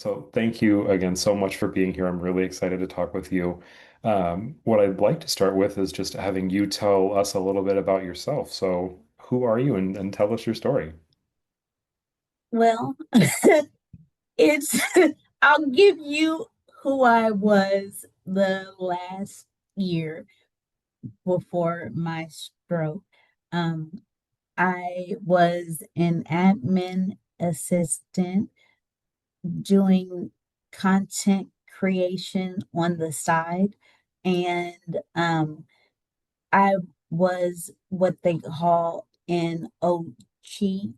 So thank you again so much for being here. I'm really excited to talk with you. What I'd like to start with is just having you tell us a little bit about yourself. So who are you and tell us your story. Well, it's I'll give you who I was the last year before my stroke. Um, I was an admin assistant doing content creation on the side, and I was what they call an OG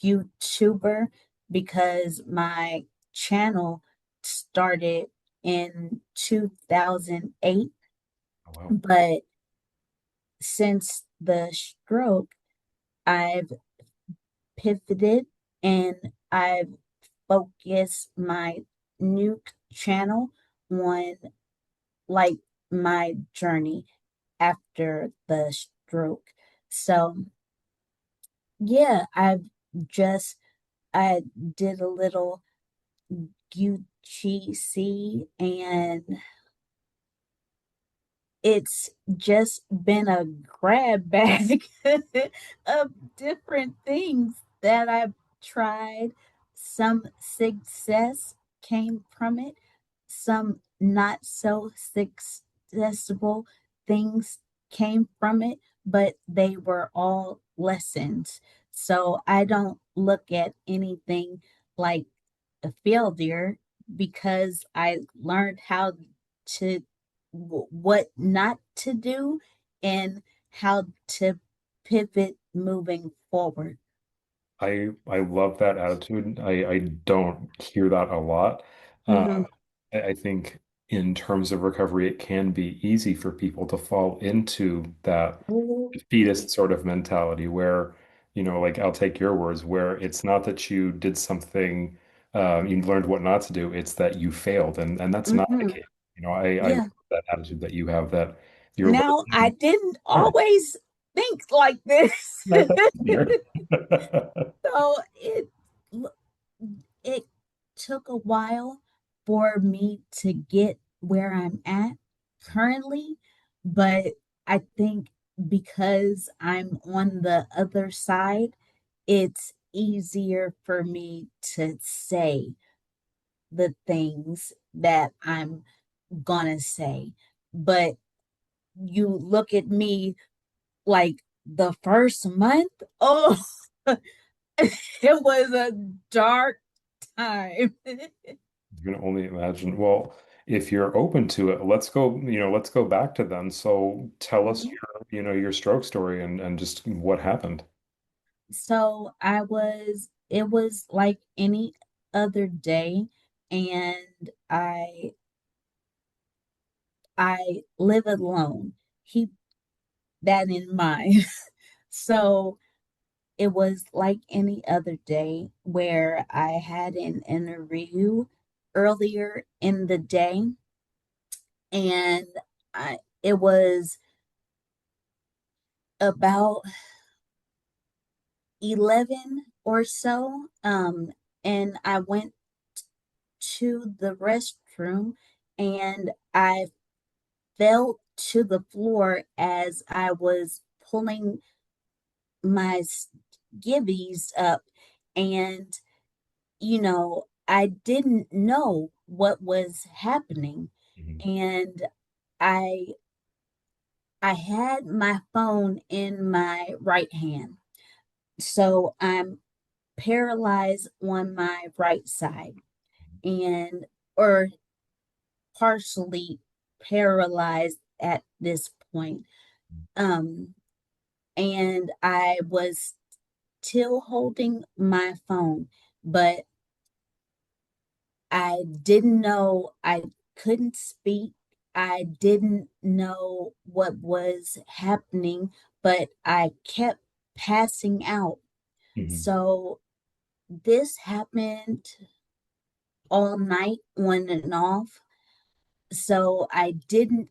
YouTuber because my channel started in 2008, Oh, wow. but since the stroke, I've pivoted and I've focused my new channel on like my journey after the stroke. So, yeah, just I did a little UGC and it's just been a grab bag of different things that I've tried. Some success came from it, some not so successful things came from it, but they were all lessons. So I don't look at anything like a failure because I learned how to what not to do and how to pivot moving forward. I love that attitude. I don't hear that a lot. Uh, Hmm. I think in terms of recovery, it can be easy for people to fall into that defeatist sort of mentality where, like I'll take your words, where it's not that you did something, you learned what not to do, it's that you failed. And that's not the Hmm. case. I love Yeah. that attitude that you have that you're Now, I learning. didn't Learn. always think like this. That's here. So it took a while for me to get where I'm at currently, but I think because I'm on the other side, it's easier for me to say the things that I'm gonna say. But you look at me like the first month, oh, it was a dark time. You can only imagine. Well, if you're open to it, let's go back to then. So tell us Mhm. your stroke story and just what happened. So it was like any other day, and I live alone. Keep that in mind. So it was like any other day where I had an interview earlier in the day, and it was about 11 or so. And I went to the restroom and I fell to the floor as I was pulling my skivvies up. And, I didn't know what was happening. Mhm. And I I had my phone in my right hand. So I'm paralyzed on my right side and or partially paralyzed at this point. Um, and I was still holding my phone, but I didn't know I couldn't speak. I didn't know what was happening, but I kept passing out. Mhm. So this happened all night on and off. So I didn't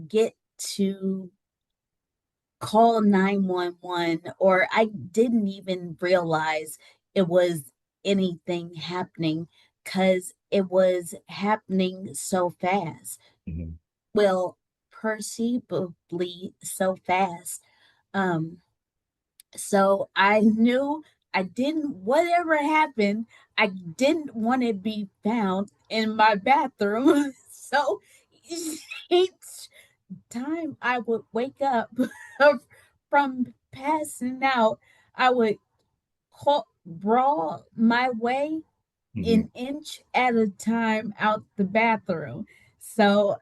get to call 911, or I didn't even realize it was anything happening because it was happening so fast. Mhm. Well, perceivably so fast. Um, so I knew I didn't, whatever happened, I didn't want to be found in my bathroom. So each time I would wake up from passing out, I would brawl my way Mhm. an inch at a time out the bathroom. So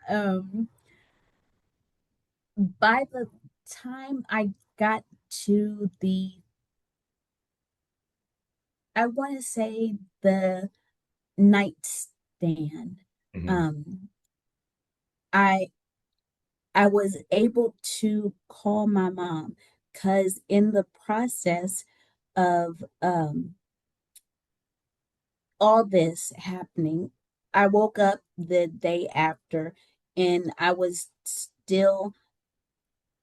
by the time I got to I want to say the nightstand, Mhm. um, I I was able to call my mom because in the process of all this happening, I woke up the day after and I was still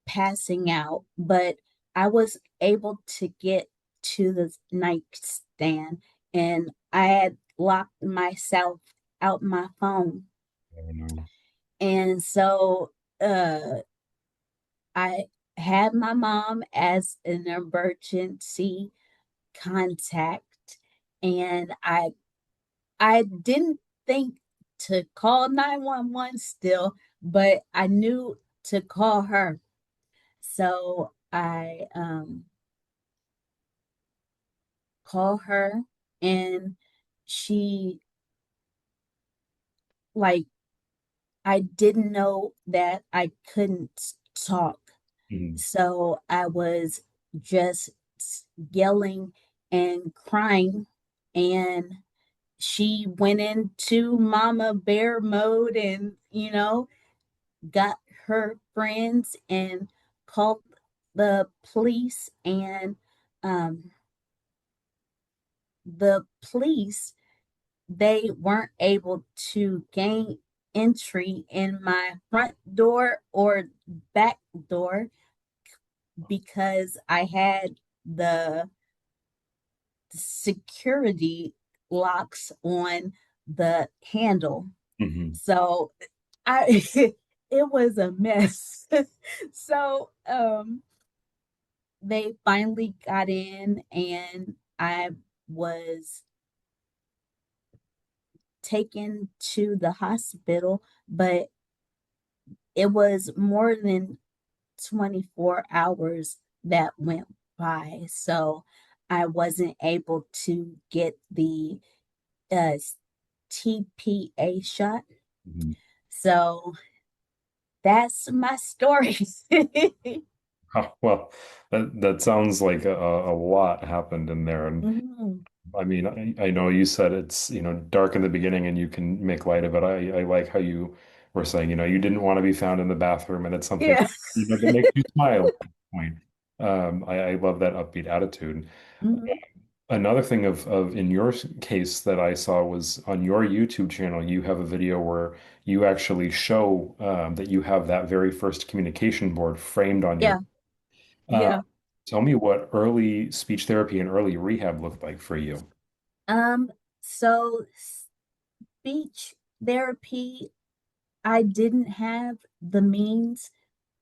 passing out, but I was able to get to the nightstand and I had locked myself out my phone. Oh, no. And so uh I had my mom as an emergency contact and I didn't think to call 911 still, but I knew to call her. So I call her and she like I didn't know that I couldn't talk. Mhm. So I was just yelling and crying and she went into mama bear mode and got her friends and called the police and um the police they weren't able to gain entry in my front door or back door because I had the security locks on the handle. Mhm. So I it was a mess. So they finally got in and I was taken to the hospital, but it was more than 24 hours that went by. So I wasn't able to get the uh, TPA shot. Mhm. So that's my story. Oh, well, that sounds like a lot happened in there. And Mhm. I mean, I know you said it's, dark in the beginning and you can make light of it. I like how you were saying, you didn't want to be found in the bathroom and it's something, Yeah. that makes you smile at that point. I love that upbeat attitude. Mhm. Another thing of in your case that I saw was on your YouTube channel, you have a video where you actually show that you have that very first communication board framed on your. Yeah. Uh, Yeah. Tell me what early speech therapy and early rehab looked like for you. Um, so speech therapy, I didn't have the means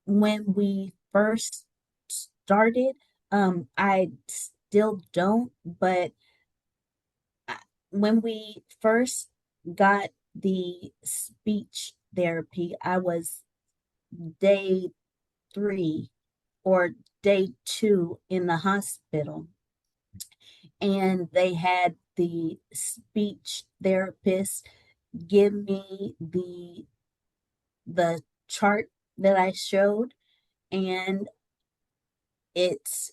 when we first started. I still don't, but when we first got the speech therapy, I was day 3 or day 2 in the hospital, and they had the speech therapist give me the chart that I showed, and it's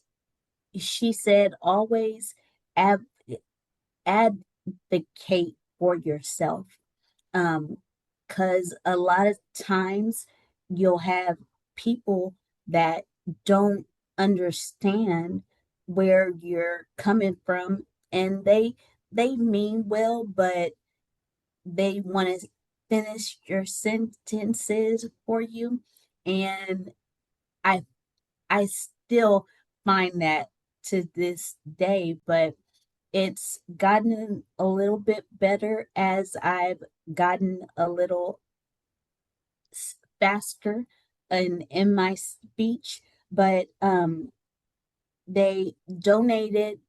she said always ab- advocate for yourself. Because a lot of times you'll have people that don't understand where you're coming from, and they mean well, but they want to finish your sentences for you, and I I still find that to this day, but It's gotten a little bit better as I've gotten a little faster in my speech, but they donated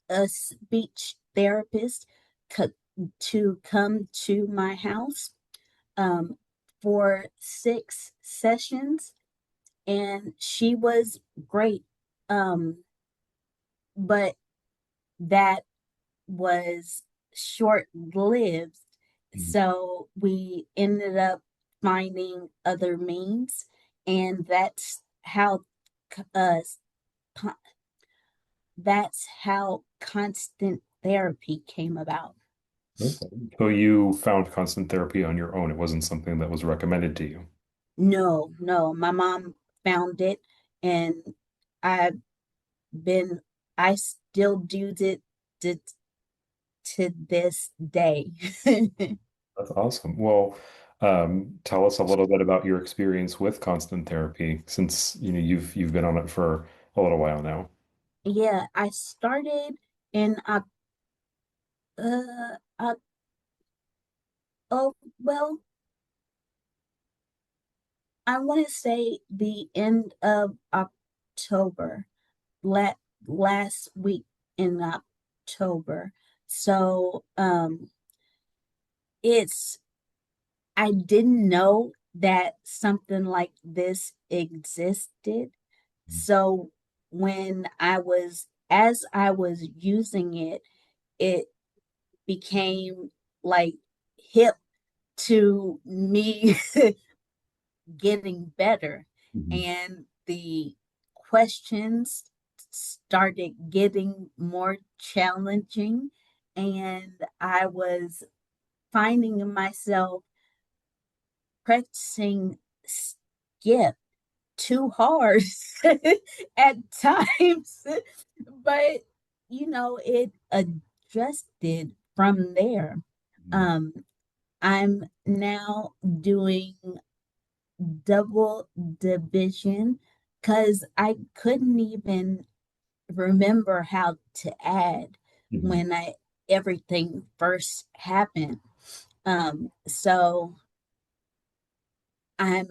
a speech therapist co- to come to my house um, for 6 sessions, and she was great. Um, but that was short lived. Mhm. So we ended up finding other means, and uh, that's how constant therapy came about. Okay. So you found constant therapy on your own. It wasn't something that was recommended to you. No, no, my mom found it, and I've been, I still do it to, to this day. That's awesome. Well, tell us a little bit about your experience with constant therapy since you've been on it for a little while now. Yeah, I started in uh, oh, well, I want to say the end of October, la last week in October. So, it's, I didn't know that something like this existed. So as I was using it, it became like hip to me getting better. Mhm. And the questions started getting more challenging. And I was finding myself practicing skip too hard at times. But, it adjusted from there. Mhm. Um, I'm now doing double division because I couldn't even remember how to add Mhm. when I everything first happened. So I'm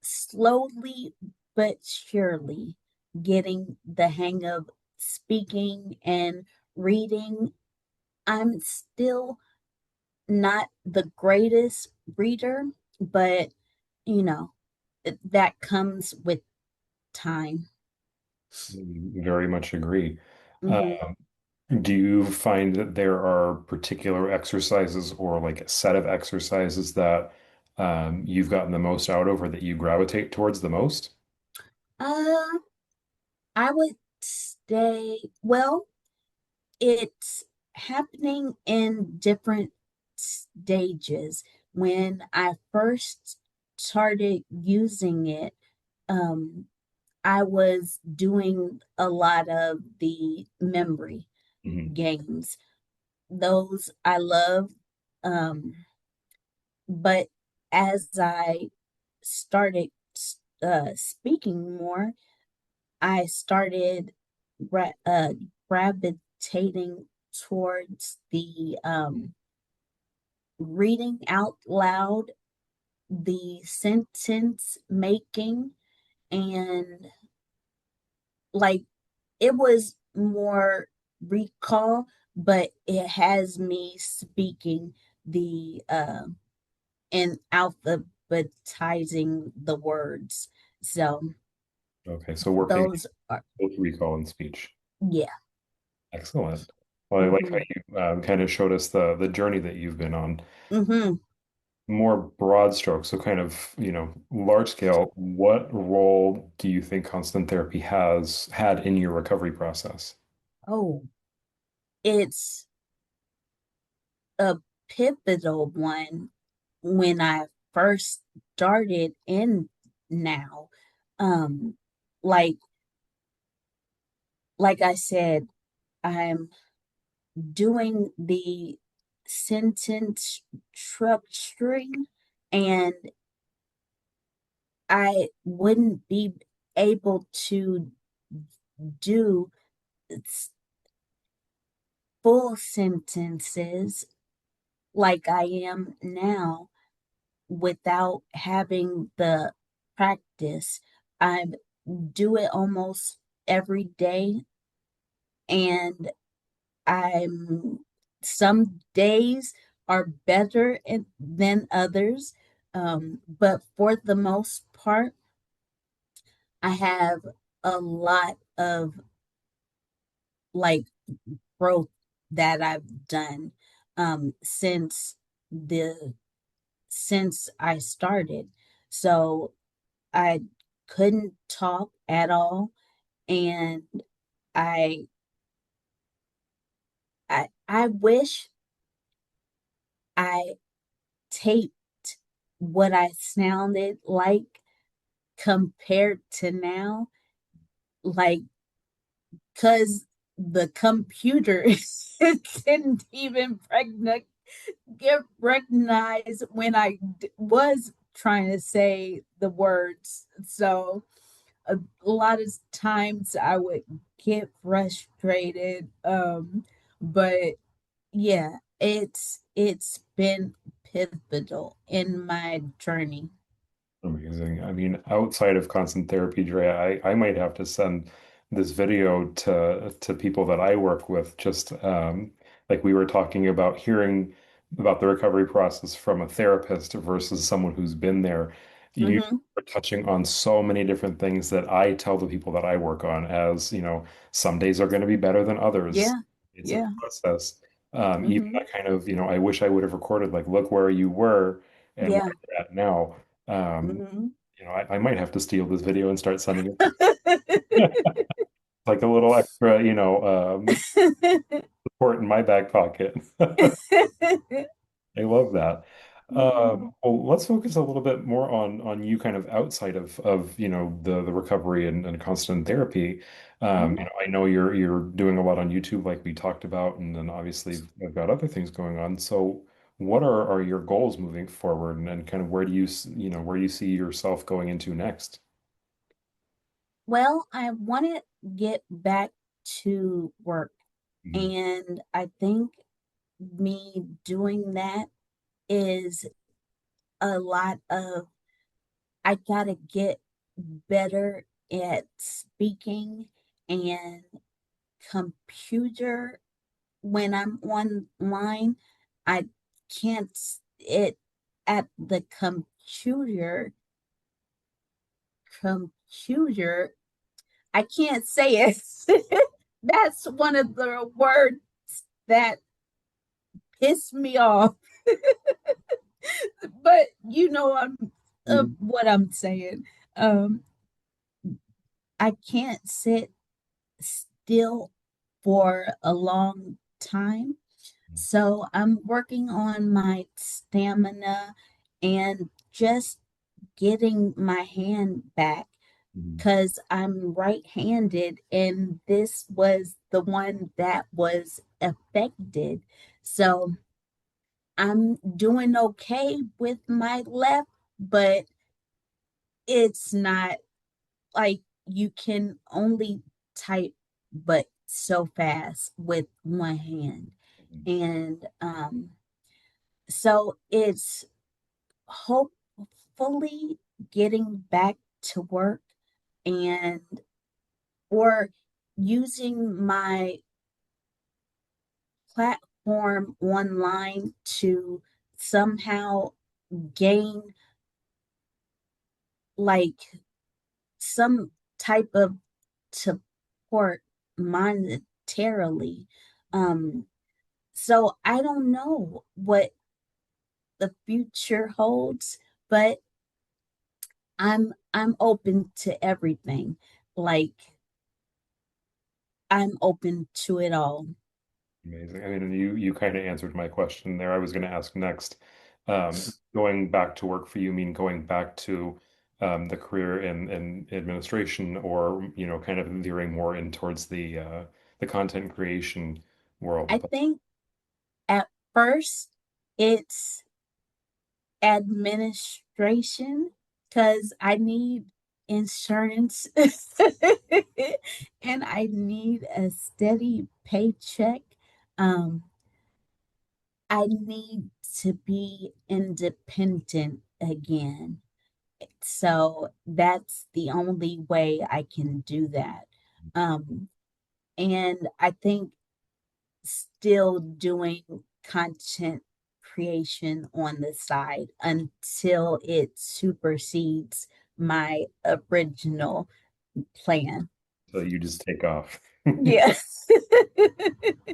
slowly but surely getting the hang of speaking and reading. I'm still not the greatest reader, but you know, that comes with time. Very much agree. Hmm. Um, do you find that there are particular exercises or like a set of exercises that you've gotten the most out of or that you gravitate towards the most? Uh, I would say, well, it's happening in different stages. When I first started using it, um, I was doing a lot of the memory Mhm. games. Those I love. Um, but as I started speaking more, I started gra- uh, gravitating towards the reading out loud, the sentence making, and like it was more recall, but it has me speaking the and alphabetizing the words. So Okay, so working those are, both recall and speech. yeah. Excellent. Well, I like how Mm-hmm. you kind of showed us the journey that you've been on. Mm-hmm. More broad strokes, so kind of, large scale, what role do you think constant therapy has had in your recovery process? Oh, it's a pivotal one when I first started in now. Um, like like I said, I'm doing the sentence structuring, and I wouldn't be able to do full sentences like I am now without having the practice. I do it almost every day, and I'm some days are better than others, but for the most part, I have a lot of like growth that I've done since the since I started. So I couldn't talk at all, and I I wish I taped what I sounded like compared to now, like because the computer didn't even recognize when I was trying to say the words. So a lot of times I would get frustrated. But yeah, it's been pivotal in my journey. Amazing. I mean, outside of constant therapy, Drea, I might have to send this video to people that I work with, just like we were talking about hearing about the recovery process from a therapist versus someone who's been there. You Hmm. are touching on so many different things that I tell the people that I work on, as you know, some days are going to be better than others. Yeah, It's a yeah. process. Even Hmm. that kind of, I wish I would have recorded, like, look where you were and Yeah. where you're at now. Um, Hmm. I might have to steal this video and start sending it like a little extra, support in my back pocket. I love that. Well, let's focus a little bit more on you kind of outside of the recovery and constant therapy. I know you're doing a lot on YouTube like we talked about, and then obviously I've got other things going on. So what are your goals moving forward, and kind of where do where do you see yourself going into next? Well, I want to get back to work, Mhm. and I think me doing that is a lot of I gotta get better at speaking and computer when I'm online. I can't it at the computer. I can't say it. That's one of the words that piss me off. But you know Mhm. what I'm saying. Um, I can't sit still for a long time. So I'm working on my stamina and just getting my hand back Mhm. because I'm right-handed, and this was the one that was affected. So I'm doing okay with my left, but it's not like you can only type but so fast with one hand. And so it's hopefully getting back to work and or using my platform online to somehow gain like some type of support monetarily. Um, so I don't know what the future holds, but I'm open to everything. Like I'm open to it all. Amazing. I mean, and you kind of answered my question there. I was going to ask next. Going back to work for you mean going back to the career in administration, or kind of veering more in towards the content creation world. I But think at first it's administration because I need insurance and I need a steady paycheck. Um, I need to be independent again. So that's the only way I can do that. Um, and I think still doing content creation on the side until it supersedes my original plan. So you just take off. Yes.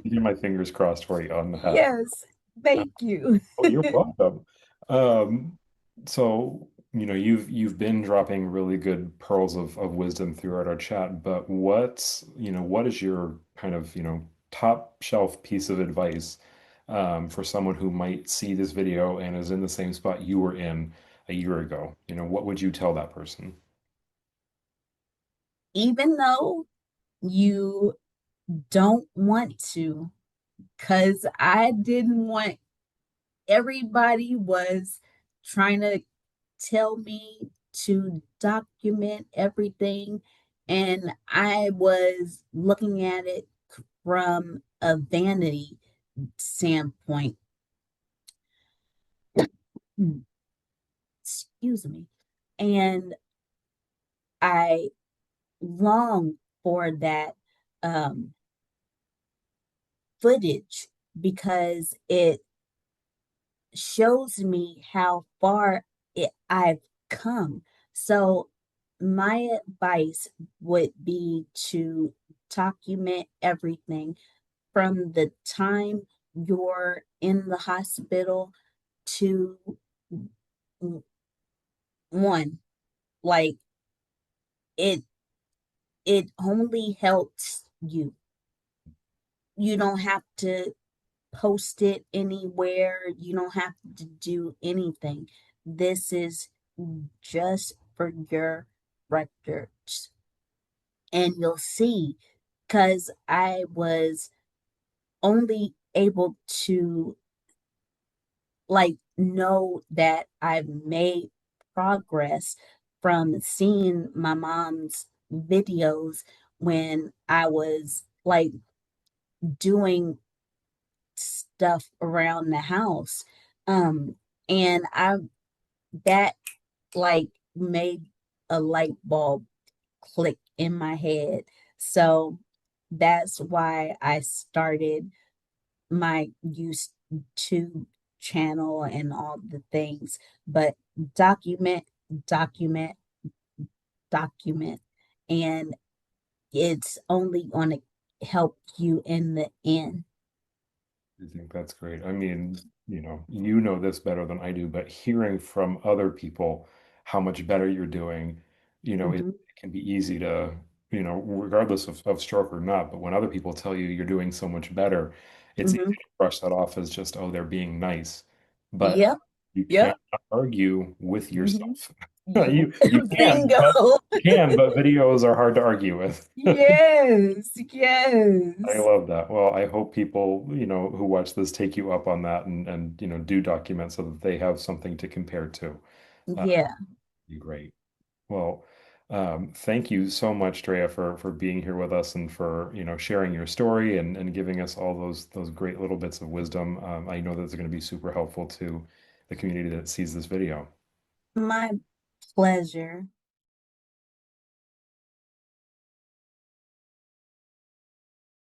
Keep my fingers crossed for you on that. Yes. Thank you. Oh, you're welcome. Um, so you've been dropping really good pearls of wisdom throughout our chat, but what is your kind of, top shelf piece of advice for someone who might see this video and is in the same spot you were in a year ago? What would you tell that person? Even though you don't want to, because I didn't want everybody was trying to tell me to document everything, and I was looking at it from a vanity standpoint. Excuse me. And I long for that um, footage because it shows me how far I've come. So, my advice would be to document everything from the time you're in the hospital to one. Like it, it only helps you. You don't have to post it anywhere. You don't have to do anything. This is just for your records. And you'll see, because I was only able to know that I've made progress from seeing my mom's videos when I was doing stuff around the house. Um, and I that made a light bulb click in my head. So that's why I started my YouTube channel and all the things. But document, document, document. And it's only going to help you in the end. I think that's great. I mean, you know this better than I do, but hearing from other people how much better you're doing, it Hmm. can be easy to, regardless of stroke or not, but when other people tell you you're doing so much better, it's easy Hmm. to brush that off as just, oh, they're being nice. But Yep. you Yep. can't argue with Hmm. yourself. You can, Bingo. but videos are hard to argue with. Yes. I Yes. love that. Well, I hope people, who watch this take you up on that and do document so that they have something to compare to. Yeah. Be great. Well, thank you so much, Drea, for being here with us and for, sharing your story and giving us all those great little bits of wisdom. I know that's going to be super helpful to the community that sees this video. My pleasure.